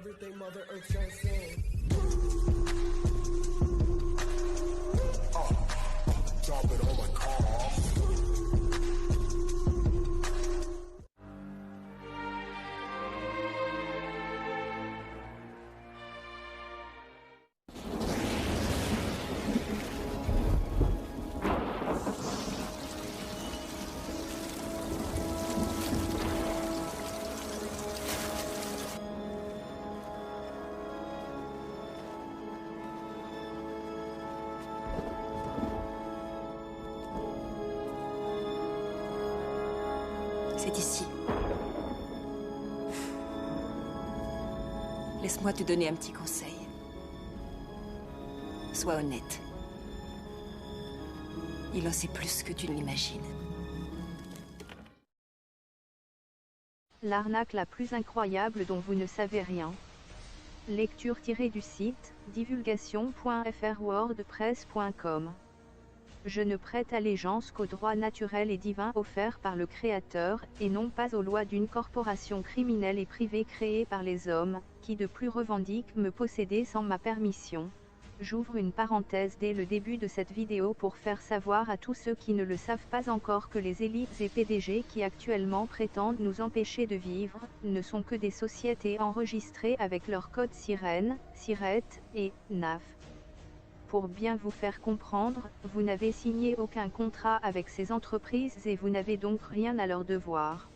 everything Mother Earth transcends. Drop it on my car. C'est ici. Laisse-moi te donner un petit conseil. Sois honnête. Il en sait plus que tu ne l'imagines. L'arnaque la plus incroyable dont vous ne savez rien. Lecture tirée du site divulgation.fr/wordpress.com. Je ne prête allégeance qu'aux droits naturels et divins offerts par le Créateur, et non pas aux lois d'une corporation criminelle et privée créée par les hommes, qui de plus revendiquent me posséder sans ma permission. J'ouvre une parenthèse dès le début de cette vidéo pour faire savoir à tous ceux qui ne le savent pas encore que les élites et PDG qui actuellement prétendent nous empêcher de vivre, ne sont que des sociétés enregistrées avec leur code sirène, SIRET, et NAF. Pour bien vous faire comprendre, vous n'avez signé aucun contrat avec ces entreprises et vous n'avez donc rien à leur devoir.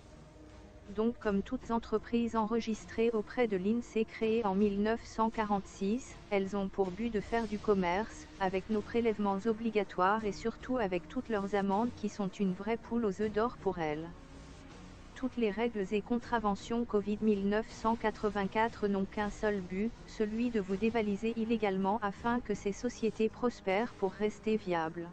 Donc comme toutes entreprises enregistrées auprès de l'INSEE créées en 1946, elles ont pour but de faire du commerce, avec nos prélèvements obligatoires et surtout avec toutes leurs amendes qui sont une vraie poule aux œufs d'or pour elles. Toutes les règles et contraventions Covid-1984 n'ont qu'un seul but, celui de vous dévaliser illégalement afin que ces sociétés prospèrent pour rester viables.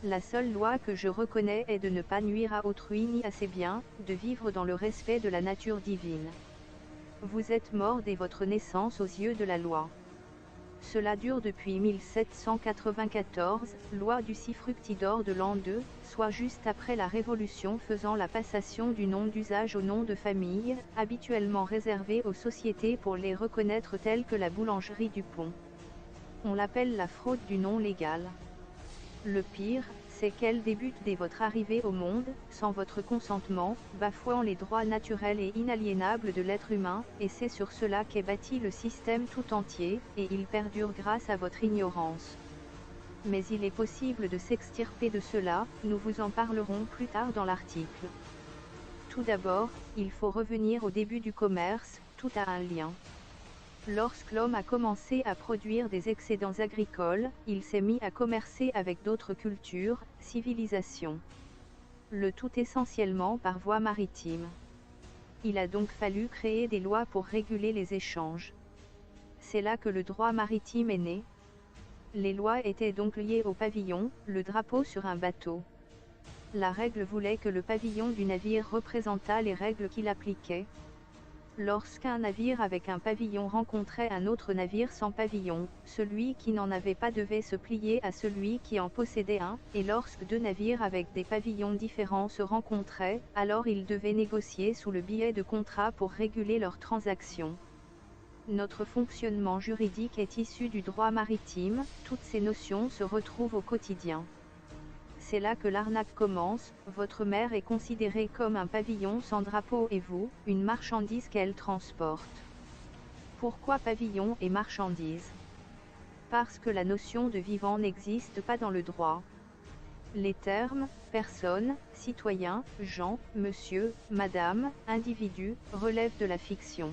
La seule loi que je reconnais est de ne pas nuire à autrui ni à ses biens, de vivre dans le respect de la nature divine. Vous êtes mort dès votre naissance aux yeux de la loi. Cela dure depuis 1794, loi du 6 fructidor de l'an 2, soit juste après la Révolution faisant la passation du nom d'usage au nom de famille, habituellement réservé aux sociétés pour les reconnaître telles que la boulangerie du Pont. On l'appelle la fraude du nom légal. Le pire, c'est qu'elle débute dès votre arrivée au monde, sans votre consentement, bafouant les droits naturels et inaliénables de l'être humain, et c'est sur cela qu'est bâti le système tout entier, et il perdure grâce à votre ignorance. Mais il est possible de s'extirper de cela, nous vous en parlerons plus tard dans l'article. Tout d'abord, il faut revenir au début du commerce, tout a un lien. Lorsque l'homme a commencé à produire des excédents agricoles, il s'est mis à commercer avec d'autres cultures, civilisations. Le tout essentiellement par voie maritime. Il a donc fallu créer des lois pour réguler les échanges. C'est là que le droit maritime est né. Les lois étaient donc liées au pavillon, le drapeau sur un bateau. La règle voulait que le pavillon du navire représentât les règles qu'il appliquait. Lorsqu'un navire avec un pavillon rencontrait un autre navire sans pavillon, celui qui n'en avait pas devait se plier à celui qui en possédait un, et lorsque deux navires avec des pavillons différents se rencontraient, alors ils devaient négocier sous le biais de contrats pour réguler leurs transactions. Notre fonctionnement juridique est issu du droit maritime, toutes ces notions se retrouvent au quotidien. C'est là que l'arnaque commence, votre mère est considérée comme un pavillon sans drapeau et vous, une marchandise qu'elle transporte. Pourquoi pavillon et marchandise? Parce que la notion de vivant n'existe pas dans le droit. Les termes, personne, citoyen, Jean, monsieur, madame, individu, relèvent de la fiction.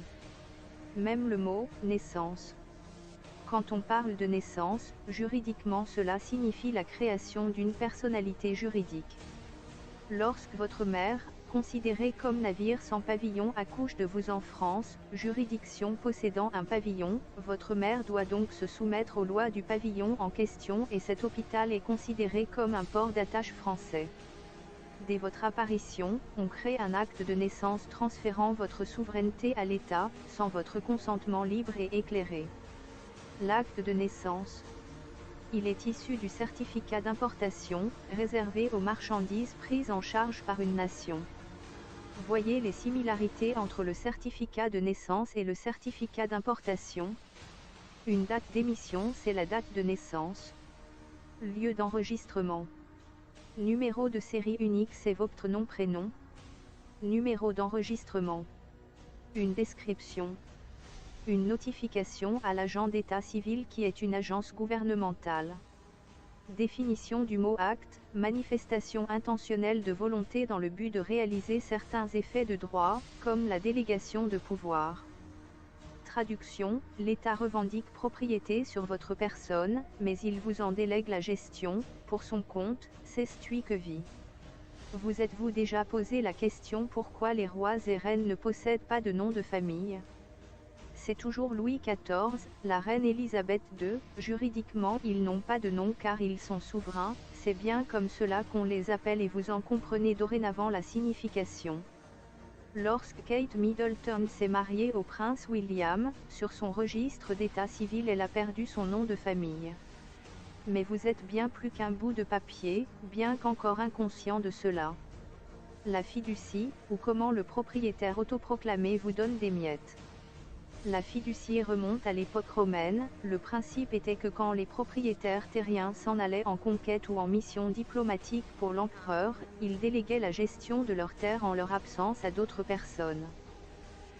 Même le mot, naissance. Quand on parle de naissance, juridiquement cela signifie la création d'une personnalité juridique. Lorsque votre mère, considérée comme navire sans pavillon, accouche de vous en France, juridiction possédant un pavillon, votre mère doit donc se soumettre aux lois du pavillon en question et cet hôpital est considéré comme un port d'attache français. Dès votre apparition, on crée un acte de naissance transférant votre souveraineté à l'État, sans votre consentement libre et éclairé. L'acte de naissance. Il est issu du certificat d'importation, réservé aux marchandises prises en charge par une nation. Voyez les similarités entre le certificat de naissance et le certificat d'importation. Une date d'émission, c'est la date de naissance. Lieu d'enregistrement. Numéro de série unique, c'est votre nom-prénom. Numéro d'enregistrement. Une description. Une notification à l'agent d'état civil qui est une agence gouvernementale. Définition du mot acte, manifestation intentionnelle de volonté dans le but de réaliser certains effets de droit, comme la délégation de pouvoir. Traduction, l'État revendique propriété sur votre personne, mais il vous en délègue la gestion, pour son compte, c'est celui que vit. Vous êtes-vous déjà posé la question pourquoi les rois et reines ne possèdent pas de nom de famille ? C'est toujours Louis XIV, la reine Élisabeth II, juridiquement ils n'ont pas de nom car ils sont souverains, c'est bien comme cela qu'on les appelle et vous en comprenez dorénavant la signification. Lorsque Kate Middleton s'est mariée au prince William, sur son registre d'état civil elle a perdu son nom de famille. Mais vous êtes bien plus qu'un bout de papier, bien qu'encore inconscient de cela. La fiducie, ou comment le propriétaire autoproclamé vous donne des miettes. La fiducie remonte à l'époque romaine, le principe était que quand les propriétaires terriens s'en allaient en conquête ou en mission diplomatique pour l'empereur, ils déléguaient la gestion de leurs terres en leur absence à d'autres personnes.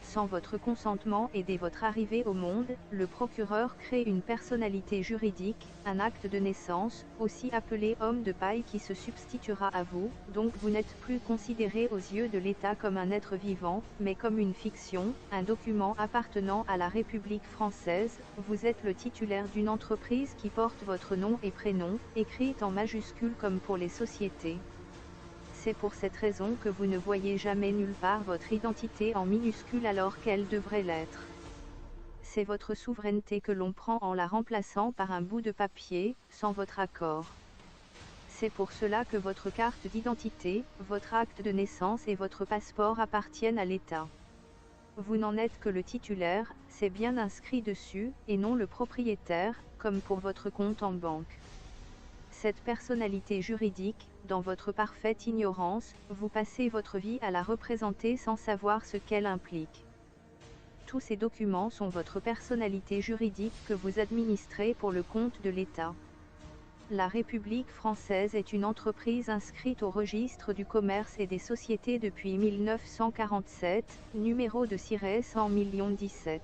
Sans votre consentement et dès votre arrivée au monde, le procureur crée une personnalité juridique, un acte de naissance, aussi appelé homme de paille qui se substituera à vous, donc vous n'êtes plus considéré aux yeux de l'État comme un être vivant, mais comme une fiction, un document appartenant à la République française, vous êtes le titulaire d'une entreprise qui porte votre nom et prénom, écrite en majuscules comme pour les sociétés. C'est pour cette raison que vous ne voyez jamais nulle part votre identité en minuscule alors qu'elle devrait l'être. C'est votre souveraineté que l'on prend en la remplaçant par un bout de papier, sans votre accord. C'est pour cela que votre carte d'identité, votre acte de naissance et votre passeport appartiennent à l'État. Vous n'en êtes que le titulaire, c'est bien inscrit dessus, et non le propriétaire, comme pour votre compte en banque. Cette personnalité juridique, dans votre parfaite ignorance, vous passez votre vie à la représenter sans savoir ce qu'elle implique. Tous ces documents sont votre personnalité juridique que vous administrez pour le compte de l'État. La République française est une entreprise inscrite au registre du commerce et des sociétés depuis 1947, numéro de siret 100 017.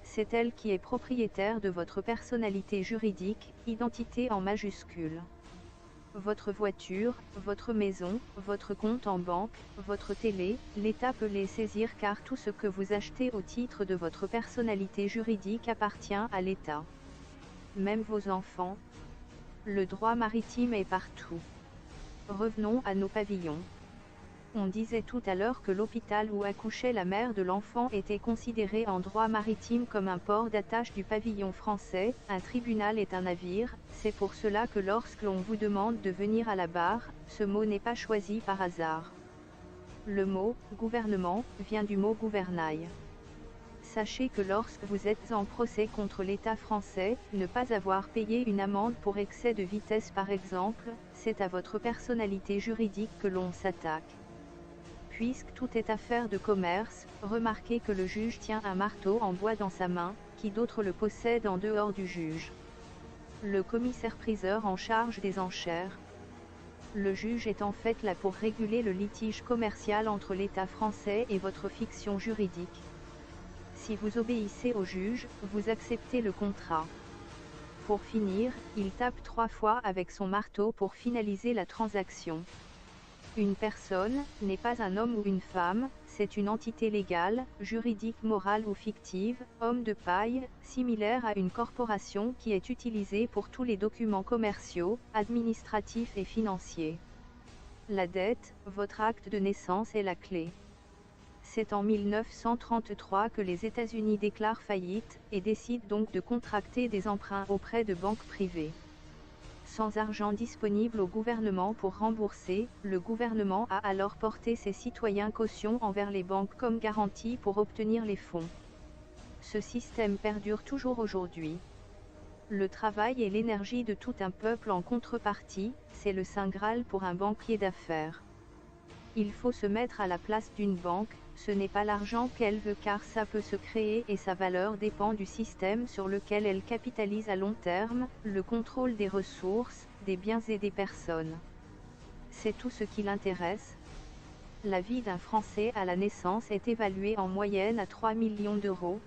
C'est elle qui est propriétaire de votre personnalité juridique, identité en majuscule. Votre voiture, votre maison, votre compte en banque, votre télé, l'État peut les saisir car tout ce que vous achetez au titre de votre personnalité juridique appartient à l'État. Même vos enfants. Le droit maritime est partout. Revenons à nos pavillons. On disait tout à l'heure que l'hôpital où accouchait la mère de l'enfant était considéré en droit maritime comme un port d'attache du pavillon français, un tribunal est un navire, c'est pour cela que lorsque l'on vous demande de venir à la barre, ce mot n'est pas choisi par hasard. Le mot « gouvernement » vient du mot « gouvernail ». Sachez que lorsque vous êtes en procès contre l'État français, ne pas avoir payé une amende pour excès de vitesse par exemple, c'est à votre personnalité juridique que l'on s'attaque. Puisque tout est affaire de commerce, remarquez que le juge tient un marteau en bois dans sa main, qui d'autre le possède en dehors du juge. Le commissaire-priseur en charge des enchères. Le juge est en fait là pour réguler le litige commercial entre l'État français et votre fiction juridique. Si vous obéissez au juge, vous acceptez le contrat. Pour finir, il tape 3 fois avec son marteau pour finaliser la transaction. Une personne n'est pas un homme ou une femme, c'est une entité légale, juridique, morale ou fictive, homme de paille, similaire à une corporation qui est utilisée pour tous les documents commerciaux, administratifs et financiers. La dette, votre acte de naissance est la clé. C'est en 1933 que les États-Unis déclarent faillite, et décident donc de contracter des emprunts auprès de banques privées. Sans argent disponible au gouvernement pour rembourser, le gouvernement a alors porté ses citoyens caution envers les banques comme garantie pour obtenir les fonds. Ce système perdure toujours aujourd'hui. Le travail et l'énergie de tout un peuple en contrepartie, c'est le saint Graal pour un banquier d'affaires. Il faut se mettre à la place d'une banque, ce n'est pas l'argent qu'elle veut car ça peut se créer et sa valeur dépend du système sur lequel elle capitalise à long terme, le contrôle des ressources, des biens et des personnes. C'est tout ce qui l'intéresse. La vie d'un Français à la naissance est évaluée en moyenne à 3 millions d'euros.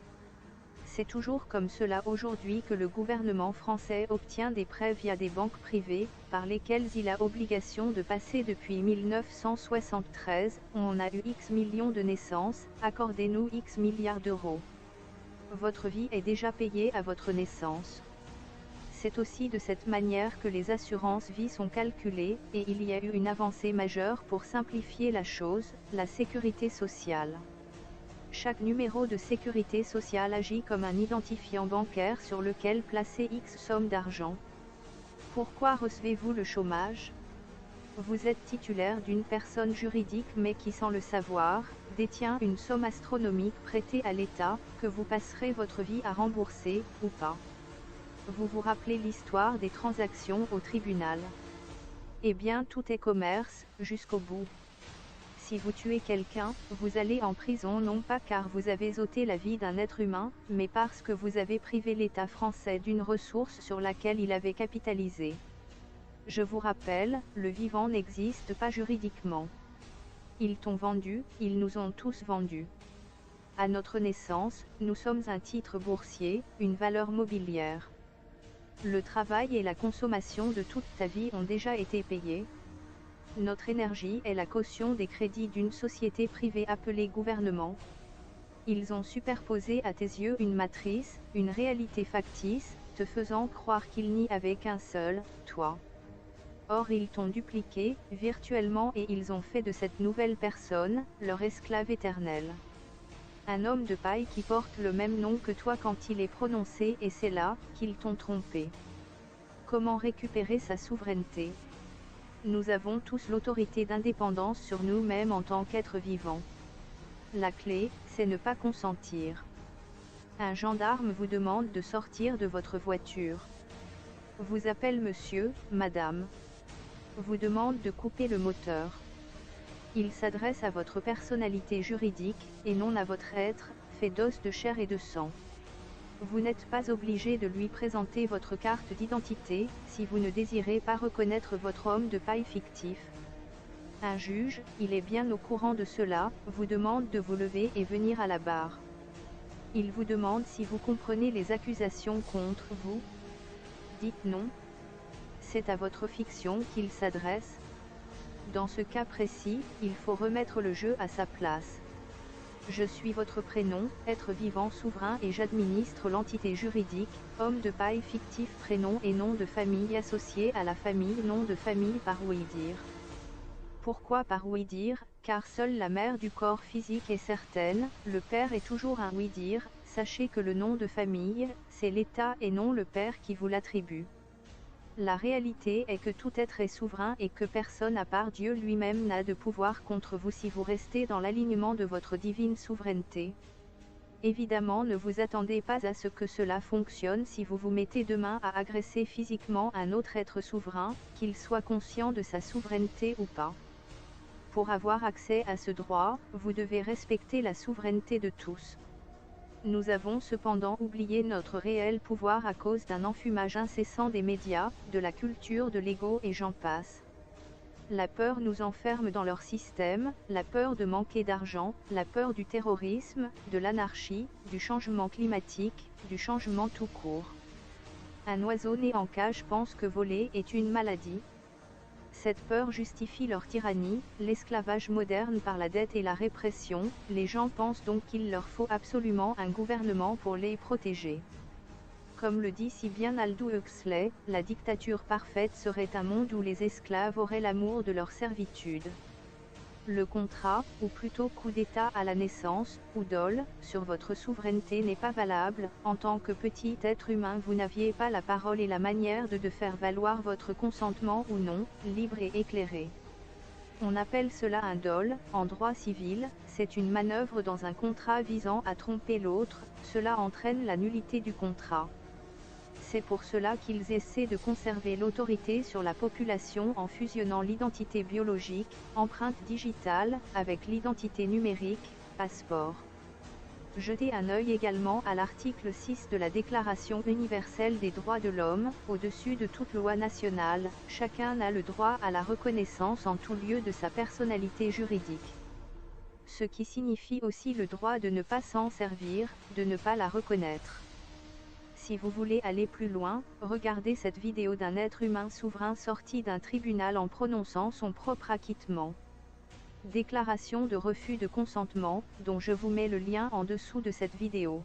C'est toujours comme cela aujourd'hui que le gouvernement français obtient des prêts via des banques privées, par lesquelles il a obligation de passer depuis 1973, on a eu X millions de naissances, accordez-nous X milliards d'euros. Votre vie est déjà payée à votre naissance. C'est aussi de cette manière que les assurances vie sont calculées, et il y a eu une avancée majeure pour simplifier la chose, la sécurité sociale. Chaque numéro de sécurité sociale agit comme un identifiant bancaire sur lequel placer X somme d'argent. Pourquoi recevez-vous le chômage? Vous êtes titulaire d'une personne juridique mais qui sans le savoir, détient une somme astronomique prêtée à l'État, que vous passerez votre vie à rembourser, ou pas. Vous vous rappelez l'histoire des transactions au tribunal? Eh bien tout est commerce, jusqu'au bout. Si vous tuez quelqu'un, vous allez en prison non pas car vous avez ôté la vie d'un être humain, mais parce que vous avez privé l'État français d'une ressource sur laquelle il avait capitalisé. Je vous rappelle, le vivant n'existe pas juridiquement. Ils t'ont vendu, ils nous ont tous vendus. À notre naissance, nous sommes un titre boursier, une valeur mobilière. Le travail et la consommation de toute ta vie ont déjà été payés. Notre énergie est la caution des crédits d'une société privée appelée gouvernement. Ils ont superposé à tes yeux une matrice, une réalité factice, te faisant croire qu'il n'y avait qu'un seul, toi. Or ils t'ont dupliqué, virtuellement et ils ont fait de cette nouvelle personne, leur esclave éternel. Un homme de paille qui porte le même nom que toi quand il est prononcé et c'est là, qu'ils t'ont trompé. Comment récupérer sa souveraineté ? Nous avons tous l'autorité d'indépendance sur nous-mêmes en tant qu'êtres vivants. La clé, c'est ne pas consentir. Un gendarme vous demande de sortir de votre voiture. Vous appelle monsieur, madame. Vous demande de couper le moteur. Il s'adresse à votre personnalité juridique, et non à votre être, fait d'os de chair et de sang. Vous n'êtes pas obligé de lui présenter votre carte d'identité, si vous ne désirez pas reconnaître votre homme de paille fictif. Un juge, il est bien au courant de cela, vous demande de vous lever et venir à la barre. Il vous demande si vous comprenez les accusations contre vous. Dites non. C'est à votre fiction qu'il s'adresse. Dans ce cas précis, il faut remettre le jeu à sa place. Je suis votre prénom, être vivant souverain et j'administre l'entité juridique, homme de paille fictif prénom et nom de famille associé à la famille nom de famille par ouï-dire. Pourquoi par ouï-dire? Car seule la mère du corps physique est certaine, le père est toujours un ouï-dire, sachez que le nom de famille, c'est l'État et non le père qui vous l'attribue. La réalité est que tout être est souverain et que personne à part Dieu lui-même n'a de pouvoir contre vous si vous restez dans l'alignement de votre divine souveraineté. Évidemment ne vous attendez pas à ce que cela fonctionne si vous vous mettez demain à agresser physiquement un autre être souverain, qu'il soit conscient de sa souveraineté ou pas. Pour avoir accès à ce droit, vous devez respecter la souveraineté de tous. Nous avons cependant oublié notre réel pouvoir à cause d'un enfumage incessant des médias, de la culture de l'ego et j'en passe. La peur nous enferme dans leur système, la peur de manquer d'argent, la peur du terrorisme, de l'anarchie, du changement climatique, du changement tout court. Un oiseau né en cage pense que voler est une maladie. Cette peur justifie leur tyrannie, l'esclavage moderne par la dette et la répression, les gens pensent donc qu'il leur faut absolument un gouvernement pour les protéger. Comme le dit si bien Aldous Huxley, la dictature parfaite serait un monde où les esclaves auraient l'amour de leur servitude. Le contrat, ou plutôt coup d'État à la naissance, ou dol, sur votre souveraineté n'est pas valable, en tant que petit être humain vous n'aviez pas la parole et la manière de faire valoir votre consentement ou non, libre et éclairé. On appelle cela un dol, en droit civil, c'est une manœuvre dans un contrat visant à tromper l'autre, cela entraîne la nullité du contrat. C'est pour cela qu'ils essaient de conserver l'autorité sur la population en fusionnant l'identité biologique, empreinte digitale, avec l'identité numérique, passeport. Jetez un œil également à l'article 6 de la Déclaration universelle des droits de l'homme, au-dessus de toute loi nationale, chacun a le droit à la reconnaissance en tout lieu de sa personnalité juridique. Ce qui signifie aussi le droit de ne pas s'en servir, de ne pas la reconnaître. Si vous voulez aller plus loin, regardez cette vidéo d'un être humain souverain sorti d'un tribunal en prononçant son propre acquittement. Déclaration de refus de consentement, dont je vous mets le lien en dessous de cette vidéo.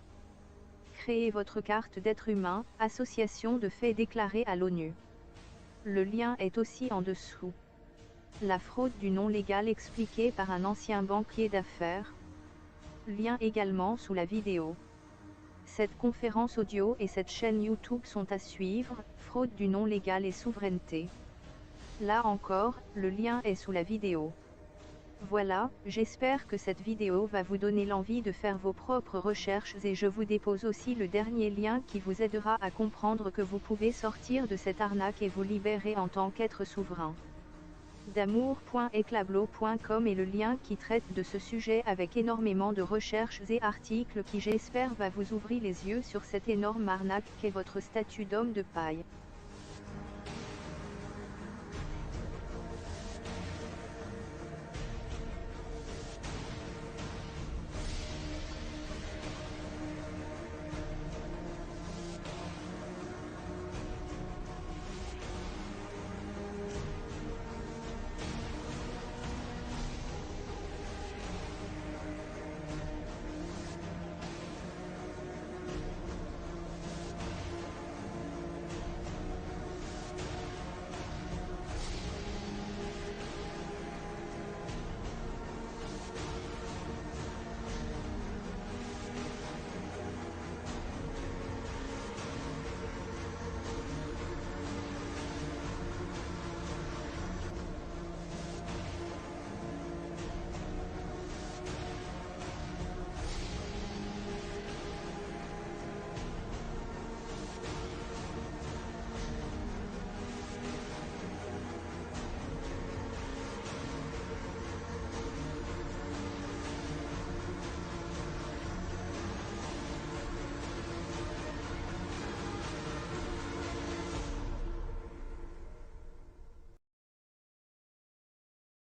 Créez votre carte d'être humain, association de faits déclarés à l'ONU. Le lien est aussi en dessous. La fraude du nom légal expliquée par un ancien banquier d'affaires. Lien également sous la vidéo. Cette conférence audio et cette chaîne YouTube sont à suivre, fraude du nom légal et souveraineté. Là encore, le lien est sous la vidéo. Voilà, j'espère que cette vidéo va vous donner l'envie de faire vos propres recherches et je vous dépose aussi le dernier lien qui vous aidera à comprendre que vous pouvez sortir de cette arnaque et vous libérer en tant qu'être souverain. Damour.eclablo.com est le lien qui traite de ce sujet avec énormément de recherches et articles qui j'espère va vous ouvrir les yeux sur cette énorme arnaque qu'est votre statut d'homme de paille.